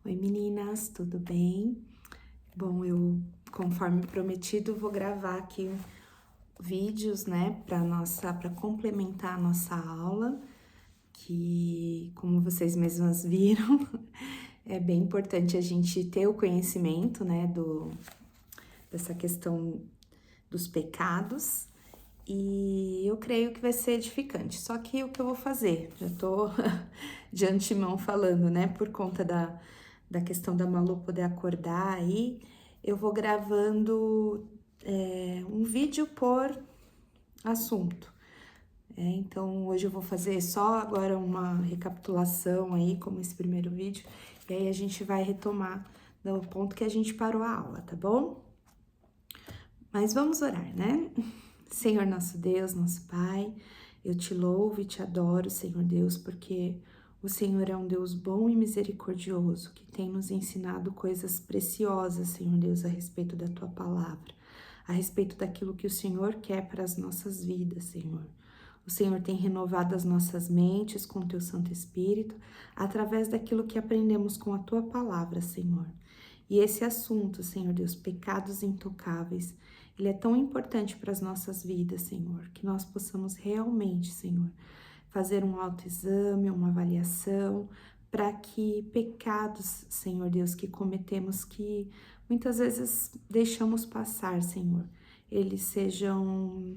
Oi meninas, tudo bem? Bom, eu, conforme prometido, vou gravar aqui vídeos, né, para complementar a nossa aula, que, como vocês mesmas viram, é bem importante a gente ter o conhecimento, né, dessa questão dos pecados, e eu creio que vai ser edificante. Só que o que eu vou fazer? Já tô de antemão falando, né, por conta da questão da Malu poder acordar aí, eu vou gravando um vídeo por assunto. Então, hoje eu vou fazer só agora uma recapitulação aí, como esse primeiro vídeo, e aí a gente vai retomar do ponto que a gente parou a aula, tá bom? Mas vamos orar, né? Senhor nosso Deus, nosso Pai, eu te louvo e te adoro, Senhor Deus, porque o Senhor é um Deus bom e misericordioso, que tem nos ensinado coisas preciosas, Senhor Deus, a respeito da tua palavra, a respeito daquilo que o Senhor quer para as nossas vidas, Senhor. O Senhor tem renovado as nossas mentes com o teu Santo Espírito, através daquilo que aprendemos com a tua palavra, Senhor. E esse assunto, Senhor Deus, pecados intocáveis, ele é tão importante para as nossas vidas, Senhor, que nós possamos realmente, Senhor, fazer um autoexame, uma avaliação, para que pecados, Senhor Deus, que cometemos, que muitas vezes deixamos passar, Senhor, eles sejam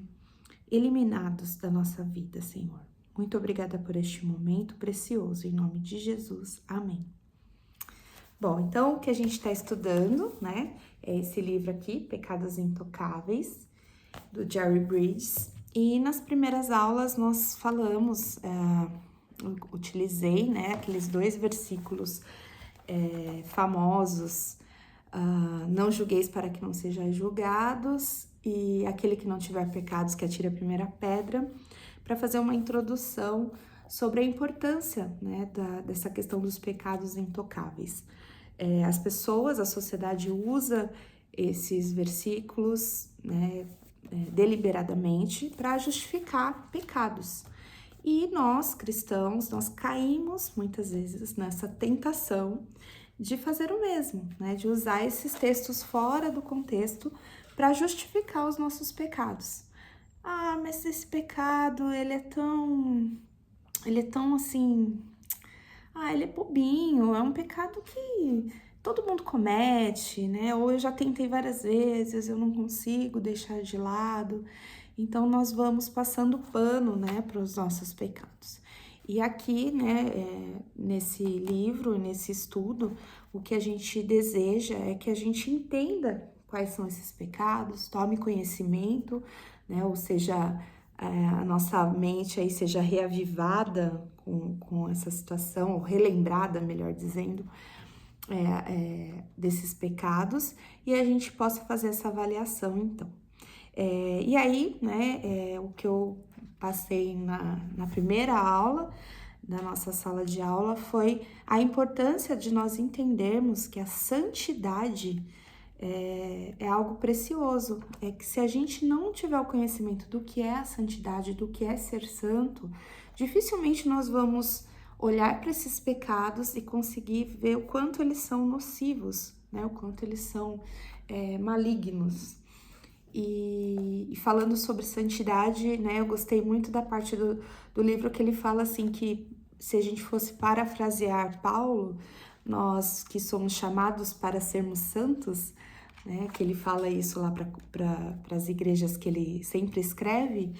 eliminados da nossa vida, Senhor. Muito obrigada por este momento precioso, em nome de Jesus. Amém. Bom, então o que a gente está estudando, né, é esse livro aqui, Pecados Intocáveis, do Jerry Bridges. E nas primeiras aulas nós falamos, utilizei, né, aqueles dois versículos famosos, não julgueis para que não sejais julgados, e aquele que não tiver pecados que atire a primeira pedra, para fazer uma introdução sobre a importância, né, dessa questão dos pecados intocáveis. As pessoas, a sociedade usa esses versículos, né, deliberadamente para justificar pecados. E nós, cristãos, nós caímos muitas vezes nessa tentação de fazer o mesmo, né, de usar esses textos fora do contexto para justificar os nossos pecados. Ah, mas esse pecado, ele é tão assim, ele é bobinho, é um pecado que todo mundo comete, né? Ou eu já tentei várias vezes, eu não consigo deixar de lado. Então, nós vamos passando pano, né, para os nossos pecados. E aqui, né, nesse livro, nesse estudo, o que a gente deseja é que a gente entenda quais são esses pecados, tome conhecimento, né, ou seja, a nossa mente aí seja reavivada com essa situação, ou relembrada, melhor dizendo, desses pecados, e a gente possa fazer essa avaliação, então. E aí, né, o que eu passei na primeira aula da nossa sala de aula foi a importância de nós entendermos que a santidade é algo precioso. É que se a gente não tiver o conhecimento do que é a santidade, do que é ser santo, dificilmente nós vamos olhar para esses pecados e conseguir ver o quanto eles são nocivos, né? O quanto eles são malignos. E falando sobre santidade, né, eu gostei muito da parte do livro que ele fala assim que se a gente fosse parafrasear Paulo, nós que somos chamados para sermos santos, né, que ele fala isso lá para as igrejas que ele sempre escreve,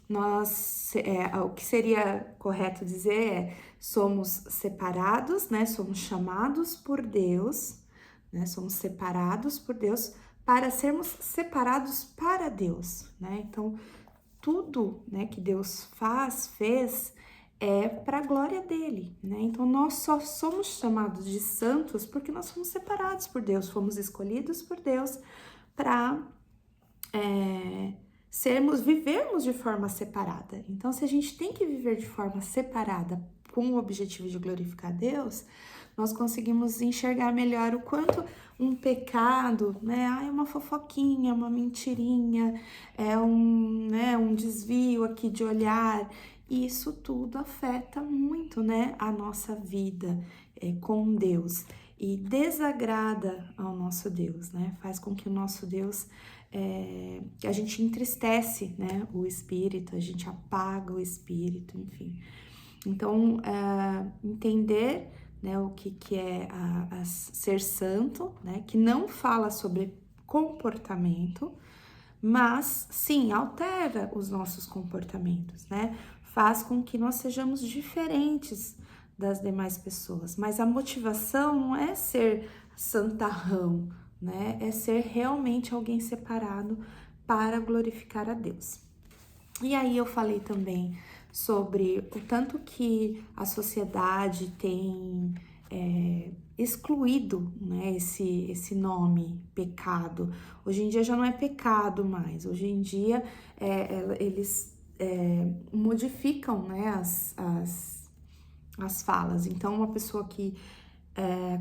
o que seria correto dizer é somos separados, né, somos chamados por Deus, né, somos separados por Deus para sermos separados para Deus, né? Então, tudo, né, que Deus fez é para a glória dele, né? Então, nós só somos chamados de santos porque nós fomos separados por Deus, fomos escolhidos por Deus para vivermos de forma separada. Então, se a gente tem que viver de forma separada com o objetivo de glorificar Deus, nós conseguimos enxergar melhor o quanto um pecado, né, é uma fofoquinha, uma mentirinha, um desvio aqui de olhar, e isso tudo afeta muito, né, a nossa vida com Deus. e desagrada ao nosso Deus, né? Faz com que o nosso Deus, a gente entristece, né, o espírito, a gente apaga o espírito, enfim. Então, entender, né, o que é ser santo, né, que não fala sobre comportamento, mas sim altera os nossos comportamentos, né? Faz com que nós sejamos diferentes das demais pessoas. Mas a motivação não é ser santarrão, né? É ser realmente alguém separado para glorificar a Deus. E aí eu falei também sobre o tanto que a sociedade tem excluído, né, esse nome, pecado. Hoje em dia já não é pecado mais, hoje em dia eles modificam, né, as falas. Então, uma pessoa que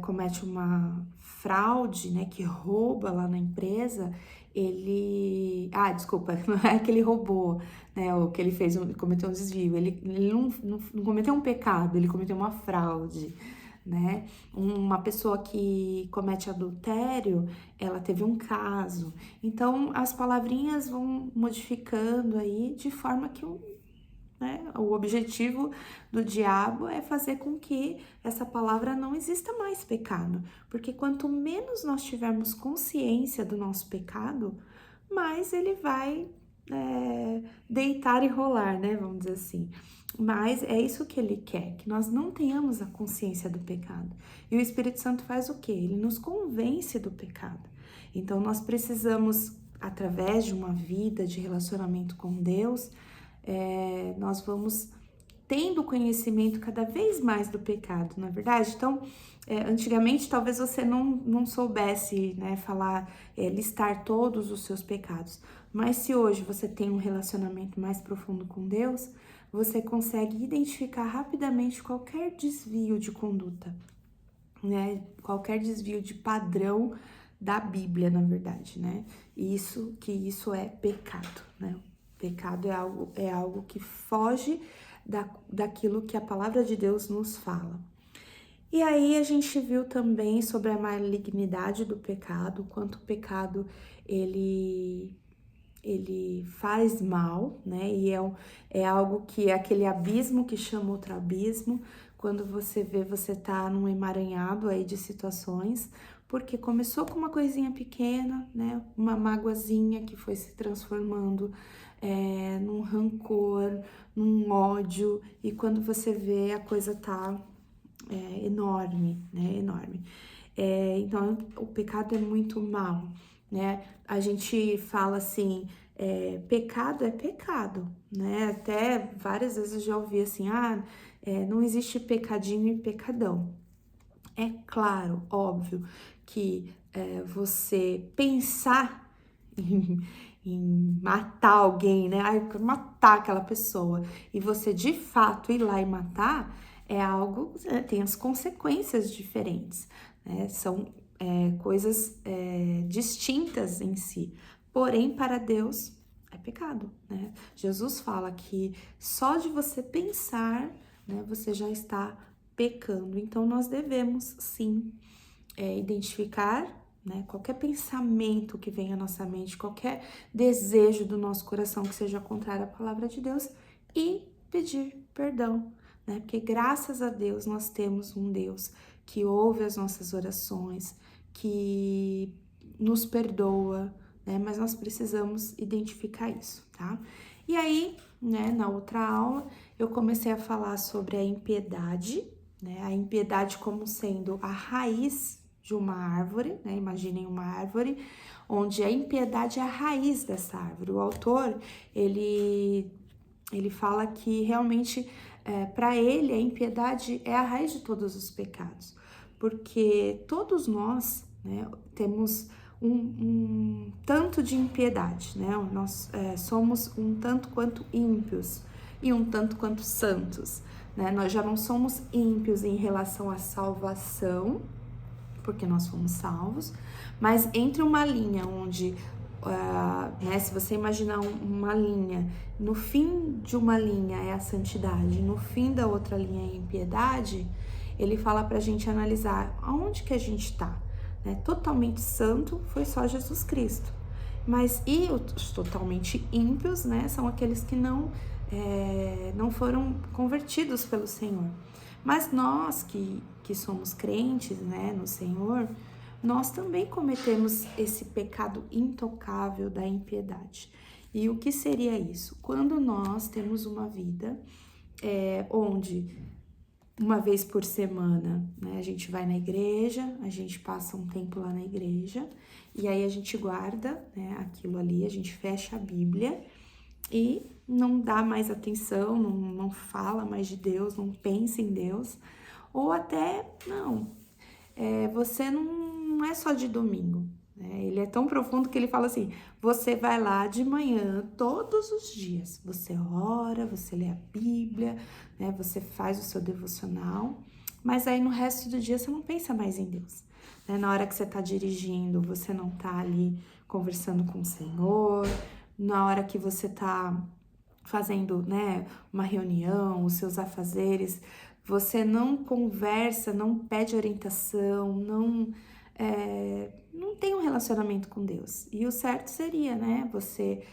comete uma fraude, né, que rouba lá na empresa, ele... Ah, desculpa, não é que ele roubou, né, ou que ele cometeu um desvio, ele não cometeu um pecado, ele cometeu uma fraude, né? Uma pessoa que comete adultério, ela teve um caso. Então, as palavrinhas vão modificando aí de forma que né? O objetivo do diabo é fazer com que essa palavra não exista mais pecado, porque quanto menos nós tivermos consciência do nosso pecado, mais ele vai deitar e rolar, né? Vamos dizer assim. Mas é isso que ele quer, que nós não tenhamos a consciência do pecado. E o Espírito Santo faz o quê? Ele nos convence do pecado. Então nós precisamos, através de uma vida de relacionamento com Deus, nós vamos tendo conhecimento cada vez mais do pecado, não é verdade? Então, antigamente talvez você não soubesse, né, falar, listar todos os seus pecados, mas se hoje você tem um relacionamento mais profundo com Deus, você consegue identificar rapidamente qualquer desvio de conduta, né? Qualquer desvio de padrão da Bíblia, na verdade, né? Isso é pecado, né? Pecado é algo que foge daquilo que a palavra de Deus nos fala. E aí a gente viu também sobre a malignidade do pecado, quanto o pecado ele faz mal, né? E é algo que é aquele abismo que chama outro abismo. Quando você vê, você tá num emaranhado aí de situações, porque começou com uma coisinha pequena, né? Uma mágoazinha que foi se transformando num rancor, num ódio, e quando você vê, a coisa tá enorme, né? Enorme. Então, o pecado é muito mal, né? A gente fala assim, pecado é pecado, né? Até várias vezes eu já ouvi assim, não existe pecadinho e pecadão. É claro, óbvio, que você pensar em matar alguém, né? Eu quero matar aquela pessoa, e você de fato ir lá e matar, é algo, tem as consequências diferentes, né? São coisas distintas em si, porém para Deus é pecado, né? Jesus fala que só de você pensar, né, você já está pecando. Então nós devemos sim identificar, né, qualquer pensamento que venha à nossa mente, qualquer desejo do nosso coração que seja contrário à palavra de Deus, e pedir perdão, né? Porque graças a Deus nós temos um Deus que ouve as nossas orações, que nos perdoa, né? Mas nós precisamos identificar isso, tá? E aí, né, na outra aula, eu comecei a falar sobre a impiedade, né? A impiedade como sendo a raiz de uma árvore, né? Imaginem uma árvore onde a impiedade é a raiz dessa árvore. O autor, ele fala que realmente, para ele, a impiedade é a raiz de todos os pecados, porque todos nós, né, temos um tanto de impiedade, né? Nós somos um tanto quanto ímpios e um tanto quanto santos, né? Nós já não somos ímpios em relação à salvação, porque nós fomos salvos, mas entre uma linha onde, né, se você imaginar uma linha, no fim de uma linha é a santidade, no fim da outra linha é a impiedade, ele fala pra gente analisar aonde que a gente tá, né? Totalmente santo foi só Jesus Cristo. Mas e os totalmente ímpios, né? São aqueles que não foram convertidos pelo Senhor. Mas nós que somos crentes, né, no Senhor, nós também cometemos esse pecado intocável da impiedade. E o que seria isso? Quando nós temos uma vida onde uma vez por semana, né, a gente vai na igreja, a gente passa um tempo lá na igreja, e aí a gente guarda, né, aquilo ali, a gente fecha a Bíblia e não dá mais atenção, não fala mais de Deus, não pensa em Deus, ou até, você não é só de domingo, né? Ele é tão profundo que ele fala assim, você vai lá de manhã, todos os dias, você ora, você lê a Bíblia, né? Você faz o seu devocional, mas aí no resto do dia você não pensa mais em Deus, né? Na hora que você tá dirigindo, você não tá ali conversando com o Senhor, na hora que você tá fazendo, né, uma reunião, os seus afazeres, você não conversa, não pede orientação, não tem um relacionamento com Deus. E o certo seria, né, você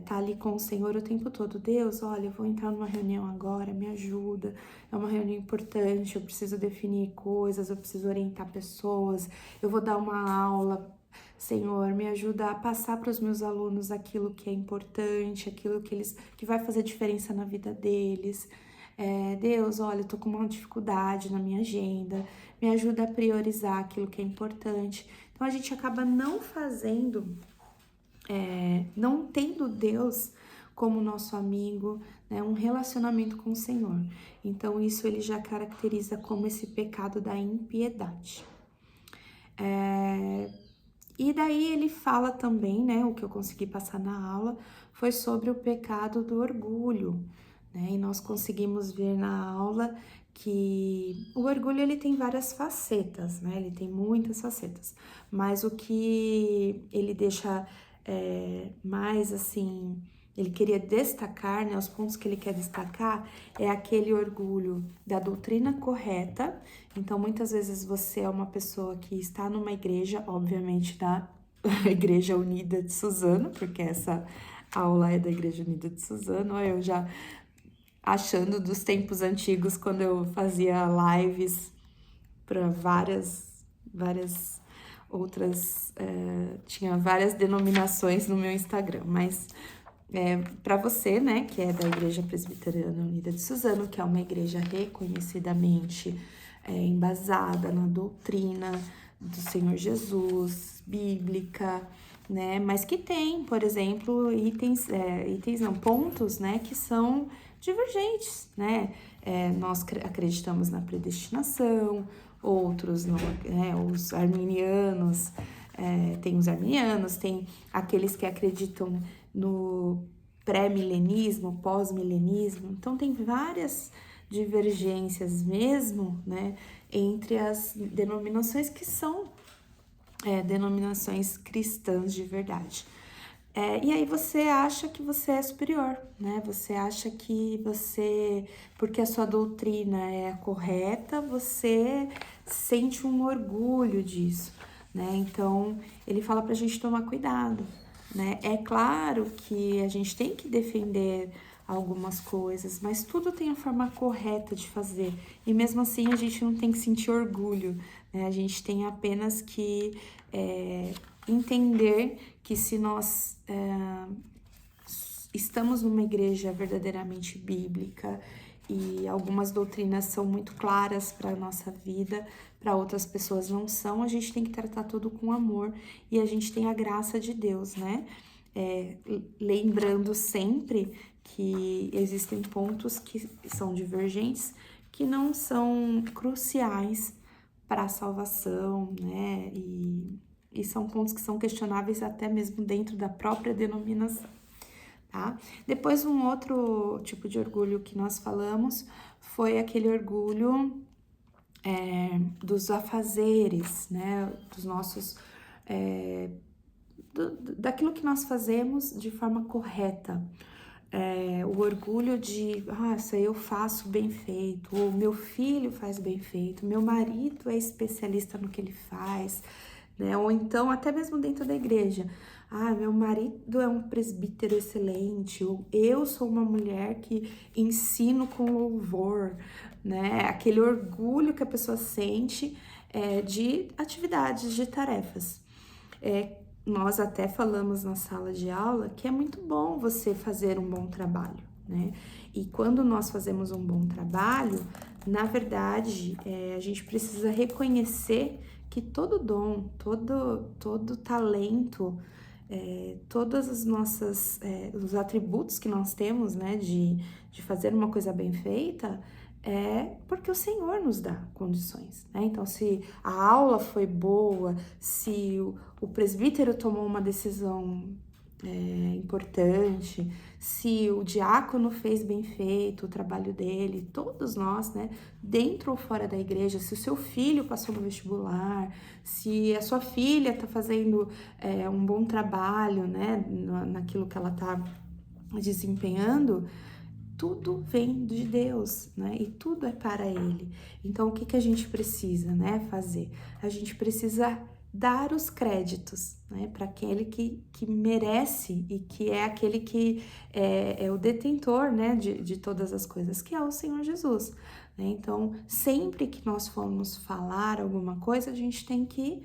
tá ali com o Senhor o tempo todo. Deus, olha, eu vou entrar numa reunião agora, me ajuda, é uma reunião importante, eu preciso definir coisas, eu preciso orientar pessoas, eu vou dar uma aula. Senhor, me ajuda a passar para os meus alunos aquilo que é importante, aquilo que vai fazer diferença na vida deles. Deus, olha, eu tô com uma dificuldade na minha agenda, me ajuda a priorizar aquilo que é importante. Então a gente acaba não fazendo, não tendo Deus como nosso amigo, né, um relacionamento com o Senhor. Então isso ele já caracteriza como esse pecado da impiedade. E daí ele fala também, né, o que eu consegui passar na aula, foi sobre o pecado do orgulho, né, e nós conseguimos ver na aula que o orgulho ele tem várias facetas, né, ele tem muitas facetas, mas o que ele deixa mais assim, ele queria destacar, né, os pontos que ele quer destacar é aquele orgulho da doutrina correta. Então, muitas vezes você é uma pessoa que está numa igreja, obviamente da Igreja Unida de Suzano, porque essa aula é da Igreja Unida de Suzano, eu já achando dos tempos antigos, quando eu fazia lives para várias outras, tinha várias denominações no meu Instagram, mas para você, né, que é da Igreja Presbiteriana Unida de Suzano, que é uma igreja reconhecidamente embasada na doutrina do Senhor Jesus, bíblica, né, mas que tem, por exemplo, pontos, né, que são divergentes, né, nós acreditamos na predestinação, outros não, né, os arminianos, tem os arminianos, tem aqueles que acreditam no pré-milenismo, pós-milenismo, então tem várias divergências mesmo, né, entre as denominações que são denominações cristãs de verdade. E aí você acha que você é superior, né? Você acha que porque a sua doutrina é correta, você sente um orgulho disso, né? Então, ele fala pra gente tomar cuidado, né? É claro que a gente tem que defender algumas coisas, mas tudo tem a forma correta de fazer. E mesmo assim a gente não tem que sentir orgulho, né? A gente tem apenas que entender que se nós estamos numa igreja verdadeiramente bíblica e algumas doutrinas são muito claras para a nossa vida, para outras pessoas não são, a gente tem que tratar tudo com amor e a gente tem a graça de Deus, né? Lembrando sempre que existem pontos que são divergentes, que não são cruciais para a salvação, né? E são pontos que são questionáveis até mesmo dentro da própria denominação, tá? Depois, um outro tipo de orgulho que nós falamos foi aquele orgulho dos afazeres, né? Dos nossos... daquilo que nós fazemos de forma correta. o orgulho de, nossa, eu faço bem feito, ou meu filho faz bem feito, meu marido é especialista no que ele faz, né? Ou então, até mesmo dentro da igreja, meu marido é um presbítero excelente, ou eu sou uma mulher que ensino com louvor, né? Aquele orgulho que a pessoa sente de atividades, de tarefas. Nós até falamos na sala de aula que é muito bom você fazer um bom trabalho, né? E quando nós fazemos um bom trabalho, na verdade, a gente precisa reconhecer que todo dom, todo talento, todas as nossas, os atributos que nós temos, né, de fazer uma coisa bem feita, é porque o Senhor nos dá condições, né? Então, se a aula foi boa, se o presbítero tomou uma decisão importante, se o diácono fez bem feito o trabalho dele, todos nós, né, dentro ou fora da igreja, se o seu filho passou no vestibular, se a sua filha está fazendo um bom trabalho, né, naquilo que ela está desempenhando, tudo vem de Deus, né? E tudo é para Ele. Então, o que que a gente precisa, né, fazer? A gente precisa dar os créditos, né, para aquele que merece e que é aquele que é o detentor, né, de todas as coisas, que é o Senhor Jesus, né? Então, sempre que nós formos falar alguma coisa, a gente tem que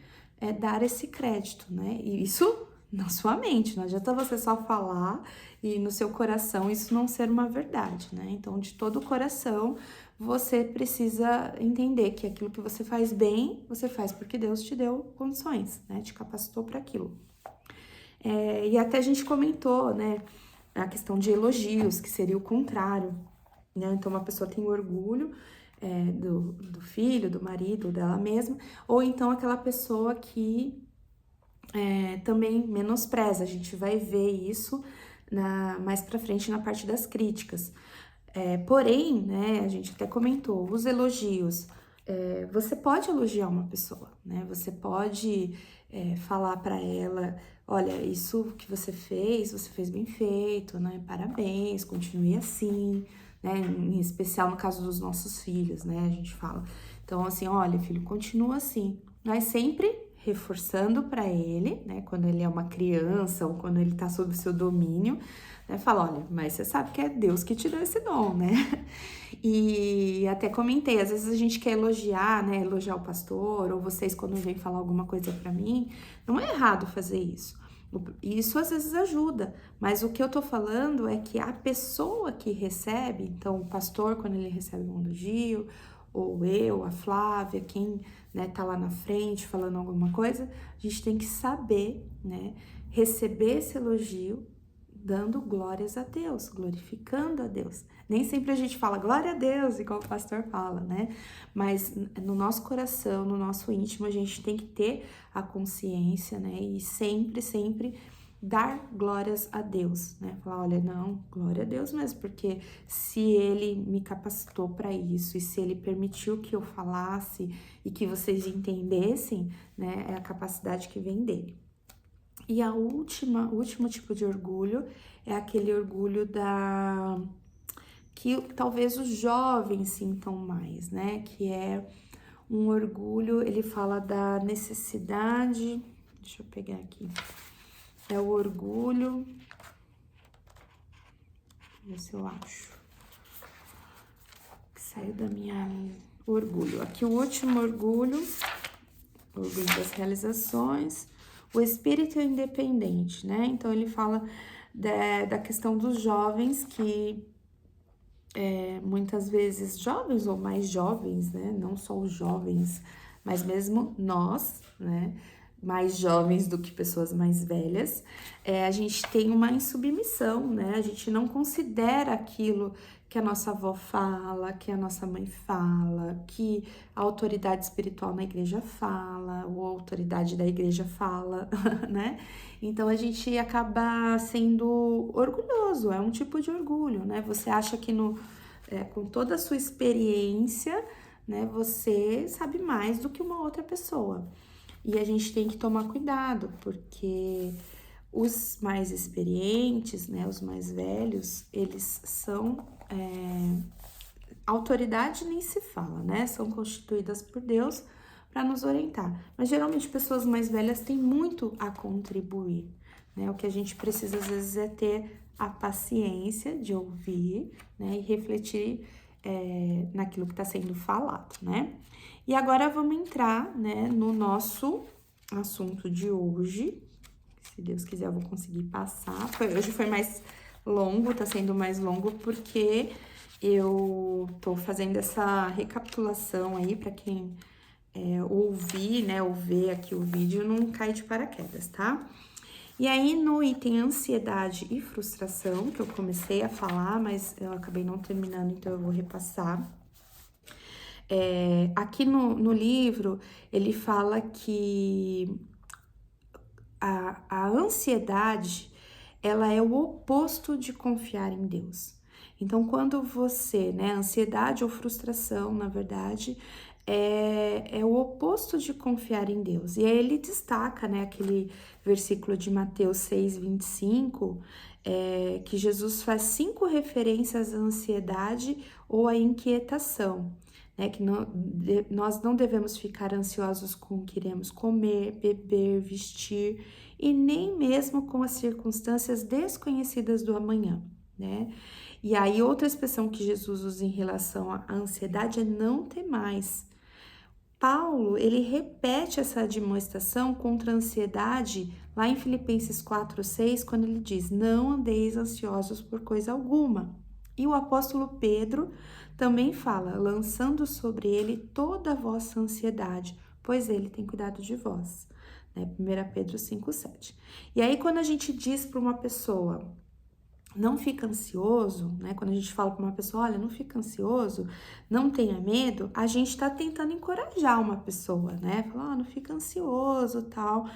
dar esse crédito, né? E isso na sua mente, não adianta você só falar e no seu coração isso não ser uma verdade, né? Então, de todo o coração, você precisa entender que aquilo que você faz bem, você faz porque Deus te deu condições, né? Te capacitou para aquilo. E até a gente comentou, né, a questão de elogios, que seria o contrário, né? Então, uma pessoa tem orgulho do filho, do marido, dela mesma, ou então aquela pessoa que também menospreza. A gente vai ver isso mais pra frente na parte das críticas. Porém, né, a gente até comentou, os elogios, você pode elogiar uma pessoa, né? Você pode falar para ela, olha, isso que você fez bem feito, né? Parabéns, continue assim, né? Em especial no caso dos nossos filhos, né? A gente fala. Então, assim, olha, filho, continua assim, mas sempre reforçando para ele, né? Quando ele é uma criança ou quando ele tá sob o seu domínio, né? Fala, olha, mas você sabe que é Deus que te deu esse dom, né? E até comentei, às vezes a gente quer elogiar, né? Elogiar o pastor, ou vocês quando vêm falar alguma coisa para mim, não é errado fazer isso. Isso às vezes ajuda, mas o que eu tô falando é que a pessoa que recebe, então o pastor, quando ele recebe um elogio, ou eu, a Flávia, quem, né, tá lá na frente falando alguma coisa, a gente tem que saber, né, receber esse elogio dando glórias a Deus, glorificando a Deus. Nem sempre a gente fala glória a Deus, igual o pastor fala, né? Mas no nosso coração, no nosso íntimo, a gente tem que ter a consciência, né? E sempre, sempre dar glórias a Deus, né? Falar, olha, não, glória a Deus mesmo, porque se Ele me capacitou para isso e se Ele permitiu que eu falasse e que vocês entendessem, né? É a capacidade que vem dele. E o último tipo de orgulho é aquele orgulho que talvez os jovens sintam mais, né? Que é um orgulho, ele fala da necessidade, deixa eu pegar aqui, é o orgulho, ver se eu acho, que saiu da minha orgulho. Aqui o último orgulho das realizações, o espírito independente, né? Então ele fala da questão dos jovens que muitas vezes jovens ou mais jovens, né? Não só os jovens, mas mesmo nós, né? Mais jovens do que pessoas mais velhas, a gente tem uma insubmissão, né? A gente não considera aquilo que a nossa avó fala, que a nossa mãe fala, que a autoridade espiritual na igreja fala, ou a autoridade da igreja fala, né? Então a gente acaba sendo orgulhoso, é um tipo de orgulho, né? Você acha que com toda a sua experiência, né, você sabe mais do que uma outra pessoa. E a gente tem que tomar cuidado, porque Os mais experientes, né, os mais velhos, eles são autoridade nem se fala, né? São constituídas por Deus para nos orientar. Mas geralmente pessoas mais velhas têm muito a contribuir, né? O que a gente precisa às vezes é ter a paciência de ouvir, né? E refletir naquilo que está sendo falado, né? E agora vamos entrar, né, no nosso assunto de hoje. Se Deus quiser, eu vou conseguir passar. Hoje foi mais longo, tá sendo mais longo porque eu tô fazendo essa recapitulação aí para quem ouvir, né, ou ver aqui o vídeo, não cai de paraquedas, tá? E aí, no item ansiedade e frustração, que eu comecei a falar, mas eu acabei não terminando, então eu vou repassar. Aqui no livro, ele fala que a ansiedade, ela é o oposto de confiar em Deus. Então, quando você, né, ansiedade ou frustração, na verdade, é o oposto de confiar em Deus. E aí ele destaca, né, aquele versículo de Mateus 6:25, que Jesus faz 5 referências à ansiedade ou à inquietação, né, que nós não devemos ficar ansiosos com o que iremos comer, beber, vestir, e nem mesmo com as circunstâncias desconhecidas do amanhã, né? E aí, outra expressão que Jesus usa em relação à ansiedade é não temais. Paulo, ele repete essa admoestação contra a ansiedade lá em Filipenses 4:6, quando ele diz: não andeis ansiosos por coisa alguma. E o apóstolo Pedro também fala: lançando sobre ele toda a vossa ansiedade, pois ele tem cuidado de vós. Né? 1 Pedro 5:7. E aí, quando a gente diz para uma pessoa, não fica ansioso, né? Quando a gente fala para uma pessoa, olha, não fica ansioso, não tenha medo, a gente está tentando encorajar uma pessoa, né? Falar, não fica ansioso, tal,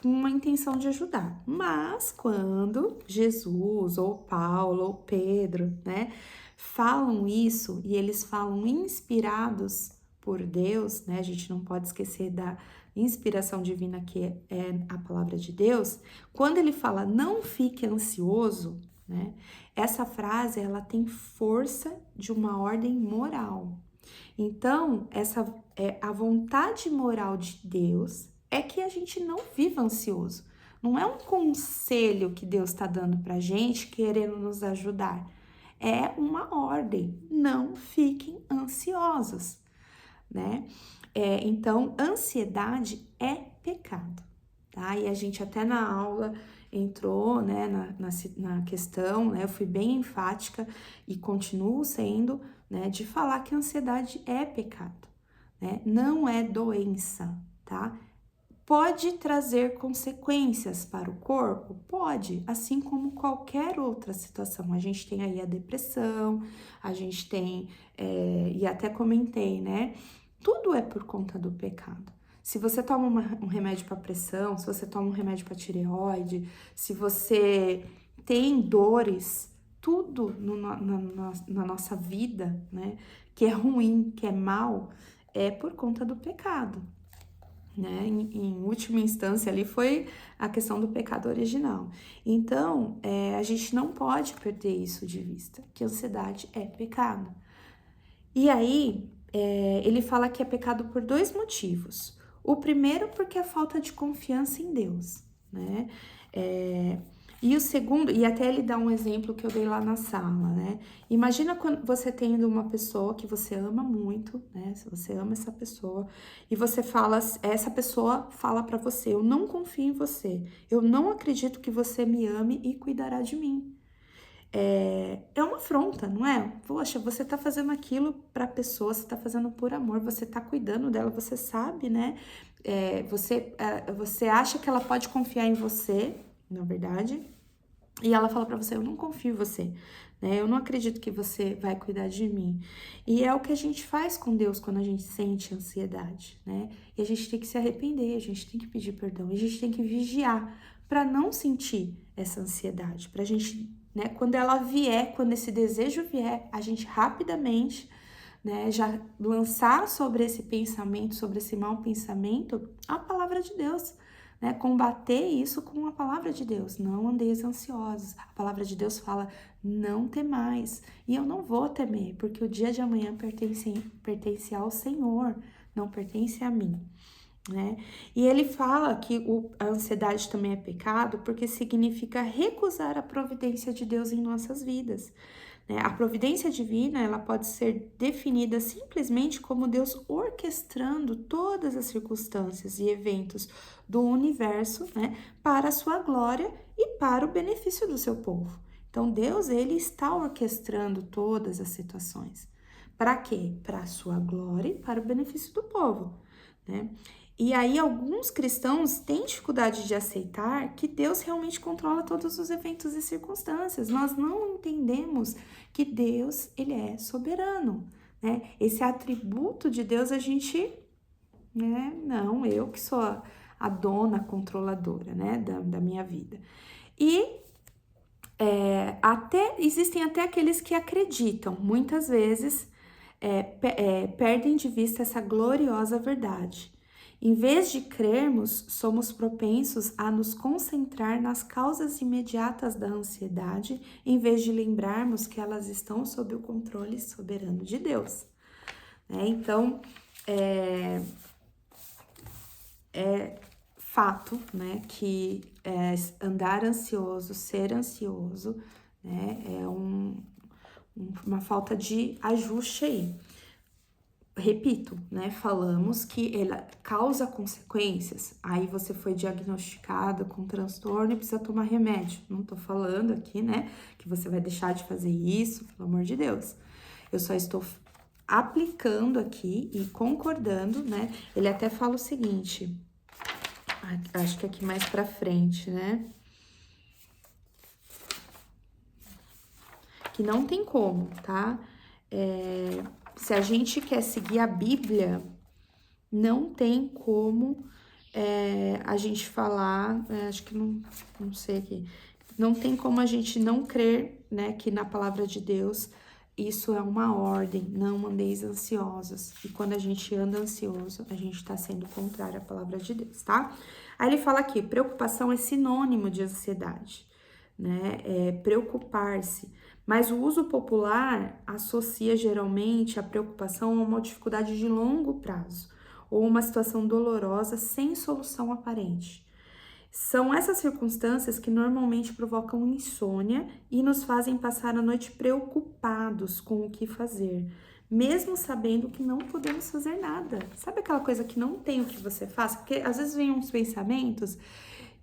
com uma intenção de ajudar. Mas quando Jesus, ou Paulo, ou Pedro, né, falam isso e eles falam inspirados por Deus, né? A gente não pode esquecer da inspiração divina que é a palavra de Deus. Quando ele fala não fique ansioso, né? Essa frase ela tem força de uma ordem moral. Então, essa a vontade moral de Deus é que a gente não viva ansioso. Não é um conselho que Deus está dando pra gente, querendo nos ajudar. É uma ordem. Não fiquem ansiosos, né? Então, ansiedade é pecado, tá? E a gente até na aula entrou, né, na questão, né? Eu fui bem enfática e continuo sendo, né, de falar que a ansiedade é pecado, né? Não é doença, tá? Pode trazer consequências para o corpo? Pode, assim como qualquer outra situação. A gente tem aí a depressão, a gente tem, e até comentei, né? Tudo é por conta do pecado. Se você toma um remédio para pressão, se você toma um remédio para tireoide, se você tem dores, tudo na nossa vida, né, que é ruim, que é mal, é por conta do pecado, né? Em última instância ali foi a questão do pecado original. Então, a gente não pode perder isso de vista, que ansiedade é pecado. E aí, ele fala que é pecado por 2 motivos. O primeiro, porque é falta de confiança em Deus, né? E o segundo, e até ele dá um exemplo que eu dei lá na sala, né? Imagina quando você tendo uma pessoa que você ama muito, né? Se você ama essa pessoa, e você fala, essa pessoa fala pra você: eu não confio em você, eu não acredito que você me ame e cuidará de mim. É uma afronta, não é? Poxa, você tá fazendo aquilo pra pessoa, você tá fazendo por amor, você tá cuidando dela, você sabe, né? Você acha que ela pode confiar em você, na verdade, e ela fala pra você: eu não confio em você, né? Eu não acredito que você vai cuidar de mim. E é o que a gente faz com Deus quando a gente sente ansiedade, né? E a gente tem que se arrepender, a gente tem que pedir perdão, a gente tem que vigiar pra não sentir essa ansiedade, pra gente, né, quando ela vier, quando esse desejo vier, a gente rapidamente, né, já lançar sobre esse pensamento, sobre esse mau pensamento, a palavra de Deus, né? Combater isso com a palavra de Deus. Não andeis ansiosos. A palavra de Deus fala, não temais. E eu não vou temer, porque o dia de amanhã pertence ao Senhor, não pertence a mim, né? E ele fala que a ansiedade também é pecado, porque significa recusar a providência de Deus em nossas vidas. A providência divina, ela pode ser definida simplesmente como Deus orquestrando todas as circunstâncias e eventos do universo, né, para a sua glória e para o benefício do seu povo. Então, Deus, ele está orquestrando todas as situações. Para quê? Para a sua glória e para o benefício do povo, né? E aí, alguns cristãos têm dificuldade de aceitar que Deus realmente controla todos os eventos e circunstâncias. Nós não entendemos que Deus, ele é soberano, né? Esse atributo de Deus a gente, né? Não, eu que sou a dona controladora, né? Da minha vida. E existem até aqueles que acreditam, muitas vezes, perdem de vista essa gloriosa verdade. Em vez de crermos, somos propensos a nos concentrar nas causas imediatas da ansiedade, em vez de lembrarmos que elas estão sob o controle soberano de Deus. Então, é fato, né, que andar ansioso, ser ansioso, né, é uma falta de ajuste aí. Repito, né, falamos que ela causa consequências, aí você foi diagnosticado com transtorno e precisa tomar remédio. Não tô falando aqui, né, que você vai deixar de fazer isso, pelo amor de Deus. Eu só estou aplicando aqui e concordando, né, ele até fala o seguinte, acho que aqui mais pra frente, né, que não tem como, tá? Se a gente quer seguir a Bíblia, não tem como a gente falar, acho que não sei aqui, não tem como a gente não crer, né, que na palavra de Deus isso é uma ordem, não andeis ansiosos. E quando a gente anda ansioso, a gente tá sendo contrário à palavra de Deus, tá? Aí ele fala aqui, preocupação é sinônimo de ansiedade, né? Preocupar-se. Mas o uso popular associa geralmente a preocupação a uma dificuldade de longo prazo ou uma situação dolorosa sem solução aparente. São essas circunstâncias que normalmente provocam insônia e nos fazem passar a noite preocupados com o que fazer, mesmo sabendo que não podemos fazer nada. Sabe aquela coisa que não tem o que você faça? Porque às vezes vem uns pensamentos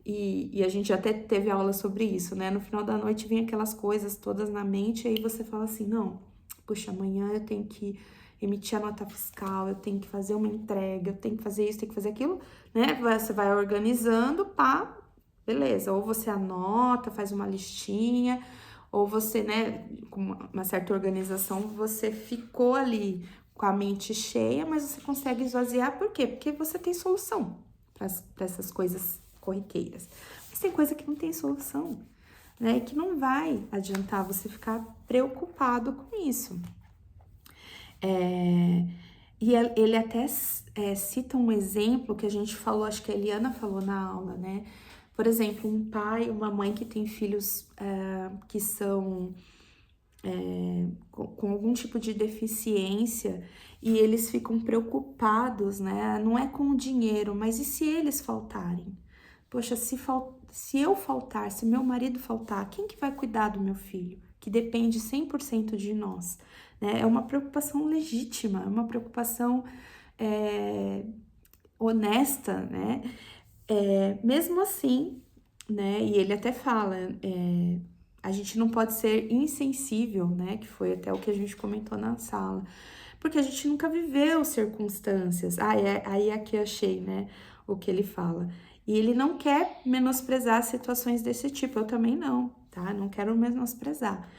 e a gente até teve aula sobre isso, né? No final da noite vem aquelas coisas todas na mente e aí você fala assim, não, puxa, amanhã eu tenho que emitir a nota fiscal, eu tenho que fazer uma entrega, eu tenho que fazer isso, tenho que fazer aquilo, né? Você vai organizando, pá, beleza. Ou você anota, faz uma listinha, ou você, né, com uma certa organização, você ficou ali com a mente cheia, mas você consegue esvaziar, por quê? Porque você tem solução para essas coisas corriqueiras. Mas tem coisa que não tem solução, né? E que não vai adiantar você ficar preocupado com isso. E ele até cita um exemplo que a gente falou, acho que a Eliana falou na aula, né? Por exemplo, um pai, uma mãe que tem filhos que são com algum tipo de deficiência e eles ficam preocupados, né? Não é com o dinheiro, mas e se eles faltarem? Poxa, se eu faltar, se meu marido faltar, quem que vai cuidar do meu filho? Que depende 100% de nós, né? É uma preocupação legítima, é uma preocupação honesta, né? Mesmo assim, né? E ele até fala, a gente não pode ser insensível, né? Que foi até o que a gente comentou na sala, porque a gente nunca viveu circunstâncias. Aí aqui eu achei, né? O que ele fala. E ele não quer menosprezar situações desse tipo, eu também não, tá? Não quero menosprezar.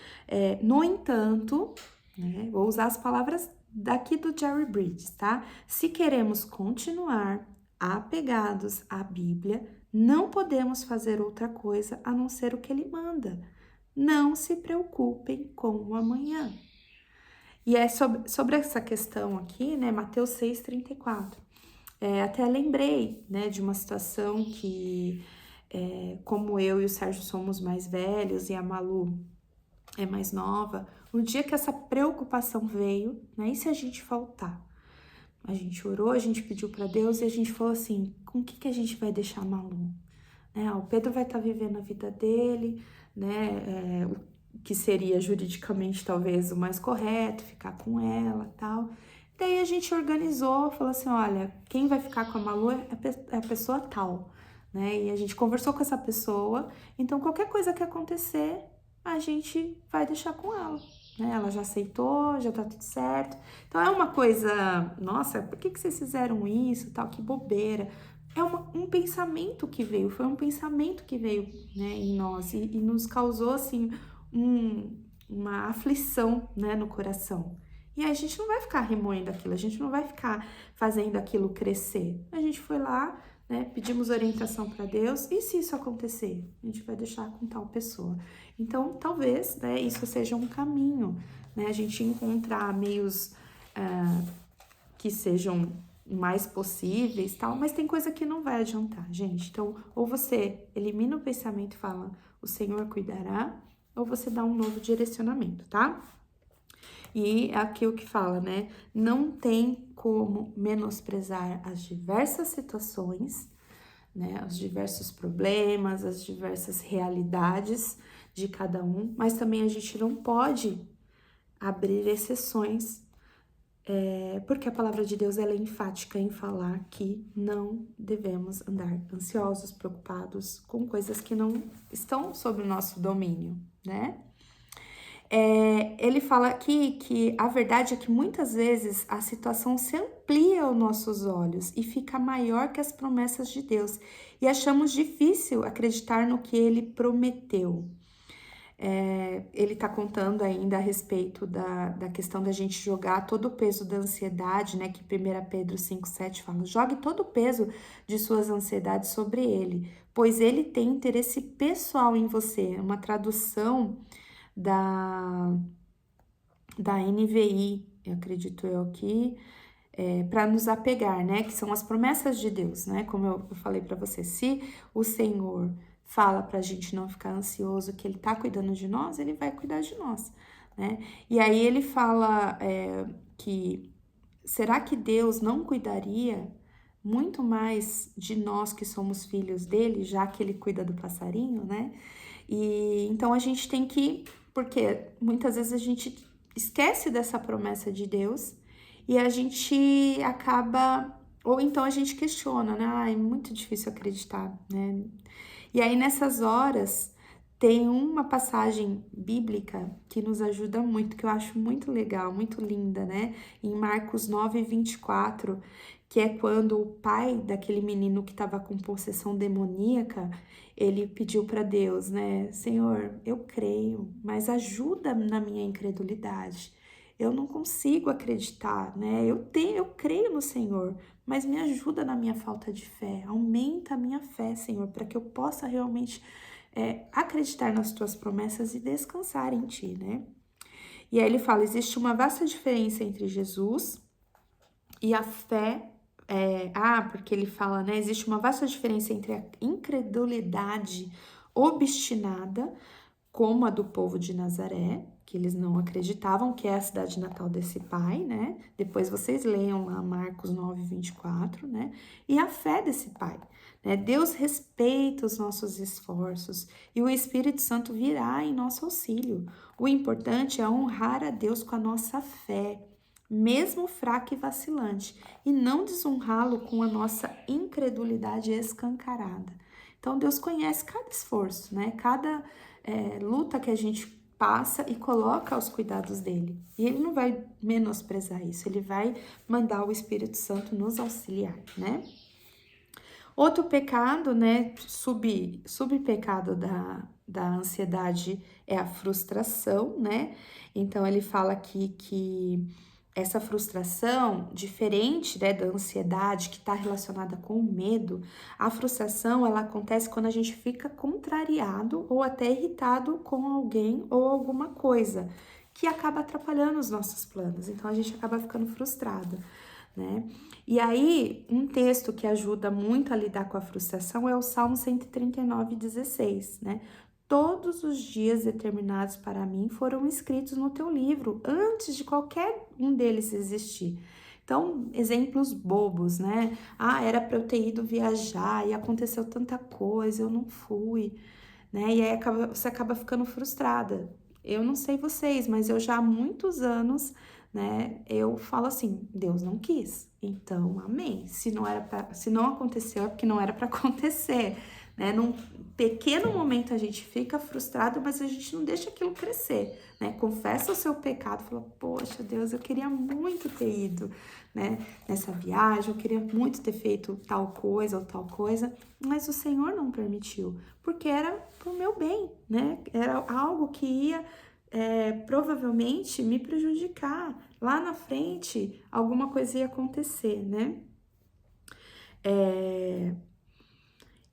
No entanto, né? Vou usar as palavras daqui do Jerry Bridges, tá? Se queremos continuar apegados à Bíblia, não podemos fazer outra coisa a não ser o que ele manda. Não se preocupem com o amanhã. E é sobre essa questão aqui, né? Mateus 6,34. Até lembrei, né, de uma situação que, como eu e o Sérgio somos mais velhos e a Malu é mais nova, no dia que essa preocupação veio, né, e se a gente faltar? A gente orou, a gente pediu para Deus e a gente falou assim, com o que a gente vai deixar a Malu? Né, o Pedro vai estar vivendo a vida dele, né, o que seria juridicamente talvez o mais correto, ficar com ela, tal. Daí a gente organizou, falou assim, olha, quem vai ficar com a Malu é a pessoa tal, né? E a gente conversou com essa pessoa, então qualquer coisa que acontecer, a gente vai deixar com ela, né? Ela já aceitou, já tá tudo certo. Então é uma coisa, nossa, por que vocês fizeram isso, tal, que bobeira. É um pensamento que veio, foi um pensamento que veio, né, em nós e nos causou, assim, uma aflição, né, no coração. E aí a gente não vai ficar remoendo aquilo, a gente não vai ficar fazendo aquilo crescer. A gente foi lá, né, pedimos orientação para Deus, e se isso acontecer? A gente vai deixar com tal pessoa. Então, talvez, né, isso seja um caminho, né, a gente encontrar meios que sejam mais possíveis, tal, mas tem coisa que não vai adiantar, gente. Então, ou você elimina o pensamento e fala, o Senhor cuidará, ou você dá um novo direcionamento, tá? E é aqui o que fala, né? Não tem como menosprezar as diversas situações, né? Os diversos problemas, as diversas realidades de cada um, mas também a gente não pode abrir exceções, porque a palavra de Deus ela é enfática em falar que não devemos andar ansiosos, preocupados com coisas que não estão sob o nosso domínio, né? Ele fala aqui que a verdade é que muitas vezes a situação se amplia aos nossos olhos e fica maior que as promessas de Deus e achamos difícil acreditar no que ele prometeu. Ele está contando ainda a respeito da questão da gente jogar todo o peso da ansiedade, né? Que 1 Pedro 5,7 fala: jogue todo o peso de suas ansiedades sobre ele, pois ele tem interesse pessoal em você. Uma tradução da NVI, eu acredito eu aqui, para nos apegar, né? Que são as promessas de Deus, né? Como eu falei para você, se o Senhor fala para a gente não ficar ansioso, que ele tá cuidando de nós, ele vai cuidar de nós, né? E aí ele fala que será que Deus não cuidaria muito mais de nós que somos filhos dele, já que ele cuida do passarinho, né? E então a gente tem que, porque muitas vezes a gente esquece dessa promessa de Deus e a gente acaba, ou então a gente questiona, né? Ah, é muito difícil acreditar, né? E aí nessas horas tem uma passagem bíblica que nos ajuda muito, que eu acho muito legal, muito linda, né? Em Marcos 9:24, que é quando o pai daquele menino que estava com possessão demoníaca, ele pediu para Deus, né? Senhor, eu creio, mas ajuda na minha incredulidade. Eu não consigo acreditar, né? Eu creio no Senhor, mas me ajuda na minha falta de fé. Aumenta a minha fé, Senhor, para que eu possa realmente acreditar nas tuas promessas e descansar em ti, né? E aí ele fala: existe uma vasta diferença entre Jesus e a fé. Porque ele fala, né? Existe uma vasta diferença entre a incredulidade obstinada, como a do povo de Nazaré, que eles não acreditavam que é a cidade natal desse pai, né? Depois vocês leiam lá Marcos 9:24, né? E a fé desse pai, né? Deus respeita os nossos esforços e o Espírito Santo virá em nosso auxílio. O importante é honrar a Deus com a nossa fé, mesmo fraca e vacilante, e não desonrá-lo com a nossa incredulidade escancarada. Então, Deus conhece cada esforço, né? Cada luta que a gente passa e coloca aos cuidados dele. E ele não vai menosprezar isso, ele vai mandar o Espírito Santo nos auxiliar, né? Outro pecado, né, subpecado da ansiedade é a frustração, né? Então, ele fala aqui que essa frustração, diferente, né, da ansiedade que está relacionada com o medo, a frustração, ela acontece quando a gente fica contrariado ou até irritado com alguém ou alguma coisa, que acaba atrapalhando os nossos planos. Então, a gente acaba ficando frustrado, né? E aí, um texto que ajuda muito a lidar com a frustração é o Salmo 139:16, né? Todos os dias determinados para mim foram escritos no teu livro, antes de qualquer um deles existir. Então, exemplos bobos, né? Ah, era para eu ter ido viajar e aconteceu tanta coisa, eu não fui, né? E aí você acaba ficando frustrada. Eu não sei vocês, mas eu já há muitos anos, né, eu falo assim, Deus não quis. Então, amém. Se não aconteceu é porque não era para acontecer, né? Num pequeno momento a gente fica frustrado, mas a gente não deixa aquilo crescer, né? Confessa o seu pecado, fala: "Poxa, Deus, eu queria muito ter ido, né, nessa viagem, eu queria muito ter feito tal coisa ou tal coisa, mas o Senhor não permitiu, porque era pro meu bem, né? Era algo que ia provavelmente me prejudicar. Lá na frente, alguma coisa ia acontecer, né?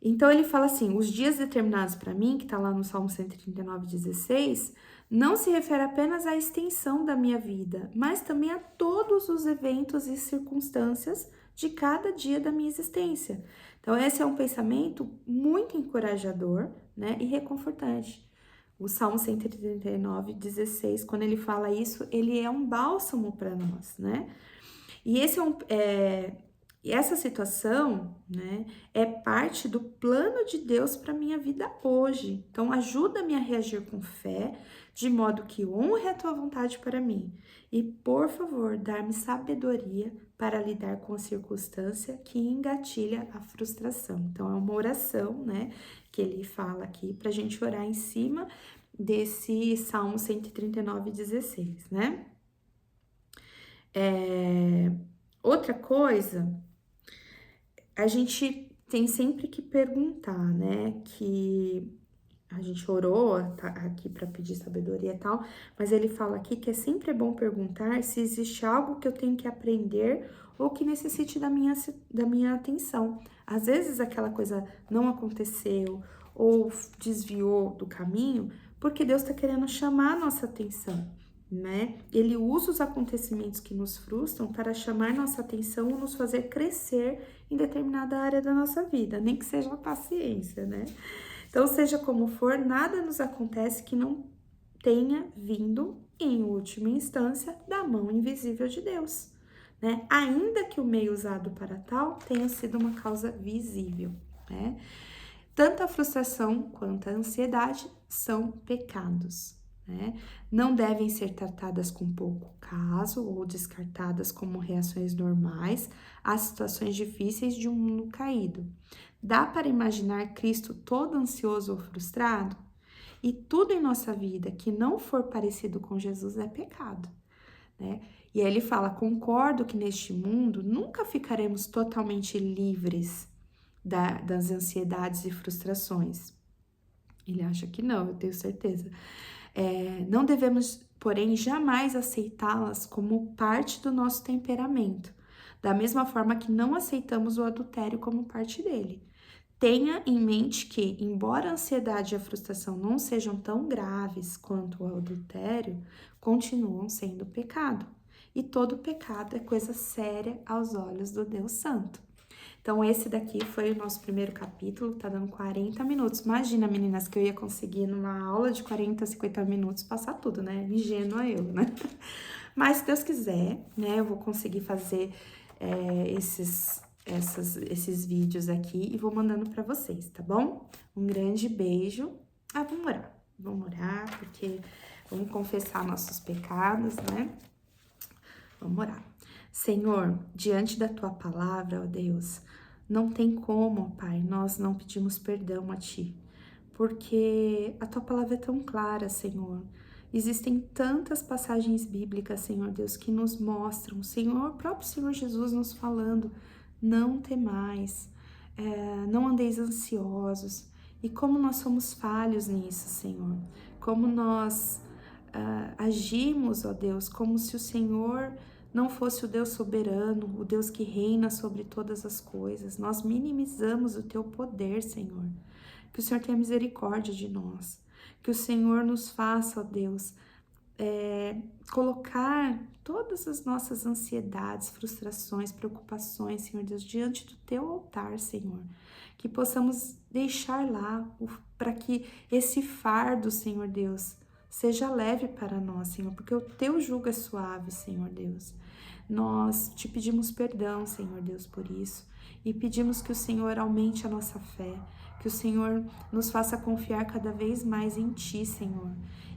Então ele fala assim: os dias determinados para mim, que tá lá no Salmo 139:16, não se refere apenas à extensão da minha vida, mas também a todos os eventos e circunstâncias de cada dia da minha existência. Então, esse é um pensamento muito encorajador, né, e reconfortante. O Salmo 139:16, quando ele fala isso, ele é um bálsamo para nós, né? E e essa situação, né, é parte do plano de Deus para minha vida hoje. Então, ajuda-me a reagir com fé, de modo que honre a tua vontade para mim. E, por favor, dar-me sabedoria para lidar com a circunstância que engatilha a frustração. Então, é uma oração, né, que ele fala aqui para a gente orar em cima desse Salmo 139:16, né? Outra coisa, a gente tem sempre que perguntar, né? Que a gente orou tá, aqui para pedir sabedoria e tal, mas ele fala aqui que é sempre bom perguntar se existe algo que eu tenho que aprender ou que necessite da minha atenção. Às vezes aquela coisa não aconteceu ou desviou do caminho porque Deus está querendo chamar a nossa atenção, né? Ele usa os acontecimentos que nos frustram para chamar nossa atenção ou nos fazer crescer em determinada área da nossa vida, nem que seja a paciência, né? Então, seja como for, nada nos acontece que não tenha vindo, em última instância, da mão invisível de Deus, né? Ainda que o meio usado para tal tenha sido uma causa visível, né? Tanto a frustração quanto a ansiedade são pecados, né? Não devem ser tratadas com pouco caso ou descartadas como reações normais às situações difíceis de um mundo caído. Dá para imaginar Cristo todo ansioso ou frustrado? E tudo em nossa vida que não for parecido com Jesus é pecado, né? E aí ele fala: concordo que neste mundo nunca ficaremos totalmente livres das ansiedades e frustrações. Ele acha que não, eu tenho certeza. Não devemos, porém, jamais aceitá-las como parte do nosso temperamento, da mesma forma que não aceitamos o adultério como parte dele. Tenha em mente que, embora a ansiedade e a frustração não sejam tão graves quanto o adultério, continuam sendo pecado. E todo pecado é coisa séria aos olhos do Deus Santo. Então, esse daqui foi o nosso primeiro capítulo, tá dando 40 minutos. Imagina, meninas, que eu ia conseguir numa aula de 40, 50 minutos passar tudo, né? Ingênua eu, né? Mas, se Deus quiser, né, eu vou conseguir fazer esses vídeos aqui e vou mandando pra vocês, tá bom? Um grande beijo. Ah, vamos orar. Vamos orar, porque vamos confessar nossos pecados, né? Vamos orar. Senhor, diante da tua palavra, ó Deus, não tem como, Pai, nós não pedimos perdão a ti, porque a tua palavra é tão clara, Senhor. Existem tantas passagens bíblicas, Senhor Deus, que nos mostram, Senhor, o próprio Senhor Jesus nos falando: não temais, não andeis ansiosos. E como nós somos falhos nisso, Senhor, como nós agimos, ó Deus, como se o Senhor não fosse o Deus soberano, o Deus que reina sobre todas as coisas. Nós minimizamos o teu poder, Senhor. Que o Senhor tenha misericórdia de nós. Que o Senhor nos faça, ó Deus, colocar todas as nossas ansiedades, frustrações, preocupações, Senhor Deus, diante do Teu altar, Senhor. Que possamos deixar lá para que esse fardo, Senhor Deus, seja leve para nós, Senhor, porque o Teu jugo é suave, Senhor Deus. Nós te pedimos perdão, Senhor Deus, por isso, e pedimos que o Senhor aumente a nossa fé, que o Senhor nos faça confiar cada vez mais em Ti, Senhor,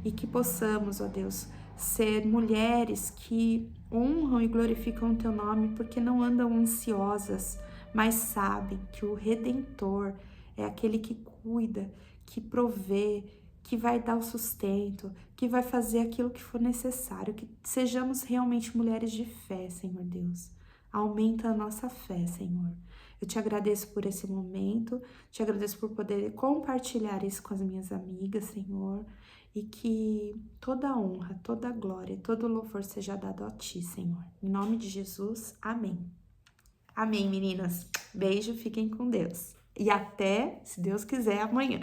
e que possamos, ó Deus, ser mulheres que honram e glorificam o Teu nome, porque não andam ansiosas, mas sabem que o Redentor é aquele que cuida, que provê, que vai dar o sustento, que vai fazer aquilo que for necessário, que sejamos realmente mulheres de fé, Senhor Deus. Aumenta a nossa fé, Senhor. Eu te agradeço por esse momento, te agradeço por poder compartilhar isso com as minhas amigas, Senhor, e que toda a honra, toda a glória, todo o louvor seja dado a Ti, Senhor. Em nome de Jesus, amém. Amém, meninas. Beijo, fiquem com Deus. E até, se Deus quiser, amanhã.